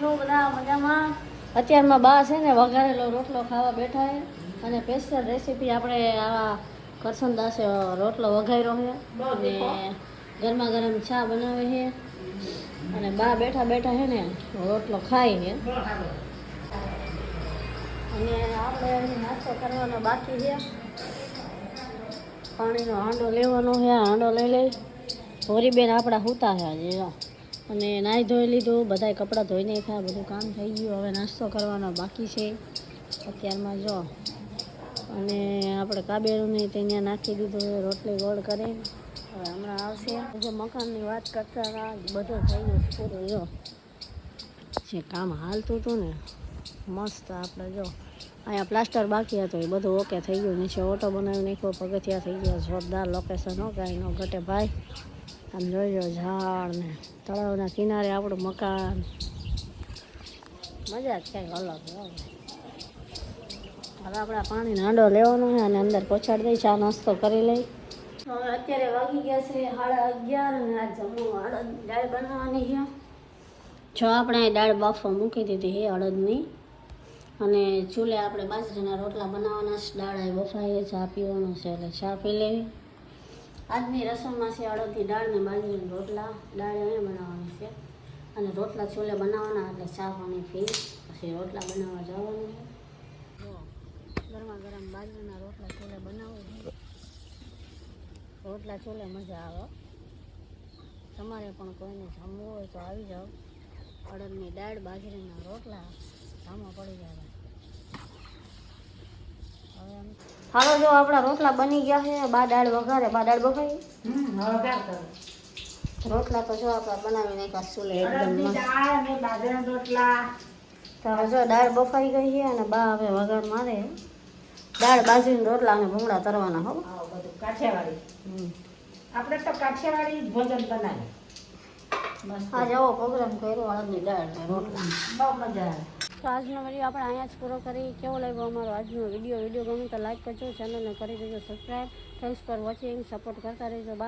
છો બધા મજામાં? અત્યારમાં બા છે ને વઘારેલો રોટલો ખાવા બેઠા છે અને સ્પેશિયલ રેસીપી આપણે આવા કરસનદાસે રોટલો વઘાર્યો છે અને ગરમા ગરમ ચા બનાવે છે અને બા બેઠા બેઠા છે ને રોટલો ખાય છે અને આપણે અહીં નાસ્તો કરવાનો બાકી છે. પાણીનો હાંડો લેવાનો છે, હાંડો લઈ લઈ હોરીબેન આપણા સૂતા છે આજે અને નાહી ધોઈ લીધું, બધાય કપડાં ધોઈ નાખ્યા, બધું કામ થઈ ગયું. હવે નાસ્તો કરવાનો બાકી છે અત્યારમાં જો. અને આપણે કાબેરુંને ત્યાં નાખી દીધું રોટલી ગોળ કરીને. હવે હમણાં આવશે. જે મકાનની વાત કરતા હતા બધું થઈ ગયું પૂરું. જો જે કામ હાલતું હતું ને મસ્ત. આપણે જો અહીંયા પ્લાસ્ટર બાકી હતું એ બધું ઓકે થઈ ગયું. નીચે ઓટો બનાવી નાખ્યો, પગથિયા થઈ ગયા. જોરદાર લોકેશન હો, કાંઈ ન ઘટે ભાઈ. આમ જોઈ લો ઝાડ ને તળાવના કિનારે આપણું મકાન. મજા જ કંઈક અલગ હોય. હવે આપણે પાણીનો હાંડો લેવાનો છે અને અંદર પહોંચાડી દઈ, ચા નાસ્તો કરી લઈ. હવે અત્યારે વાગી ગયા છે 11:30 અને આ જમવું અડદ દાળ બનાવવાની છે. જો આપણે દાળ બાફવા મૂકી દીધી છે અડદની અને ચૂલે આપણે બાજરાના રોટલા બનાવવાના છે. દાળ બફાઈ ચા પીવાનો છે એટલે ચા પી લેવી. આજની રસમમાં છે અડદની દાળ ને બાજરાના રોટલા. દાળ અહીંયા બનાવવાની છે અને રોટલા ચૂલે બનાવવાના એટલે ચા પાણી પી પછી રોટલા બનાવવા જવાનું છે. જો ગરમા ગરમ બાજરાના રોટલા ચૂલે બનાવવું છે. રોટલા ચૂલે મજા આવે. તમારે પણ કોઈને જમવું હોય તો આવી જાઓ. અડદની દાળ બાજરાના રોટલા ધામો પડી જાય. હાલો જો આપણા રોટલા બની ગયા છે. બા દાળ વઘારે. બા દાળ બફાઈ રોટલા તો જો આપણે બનાવી નાખ્યા ચૂલે એકદમ મસ્ત. રોટલા તો જો દાળ બફાઈ ગઈ છે અને બા હવે વઘાર મારે. દાળ બાજરીના રોટલા અને ભૂંગળા તરવાના. હો બધું કાઠિયાવાડી. આપણે તો કાઠિયાવાડી ભોજન બનાવીએ. બસ આજે આવો પ્રોગ્રામ કર્યો અડદની દાળ ને રોટલા. બહુ મજા આવે. તો આજનો વિડીયો આપણે અહીંયા જ પૂરો કરી. કેવો લાગ્યો અમારો આજનો વિડીયો? વિડીયો ગમે તો લાઈક કરજો, ચેનલને કરી દેજો subscribe. Thanks for watching. Support કરતા રહેજો.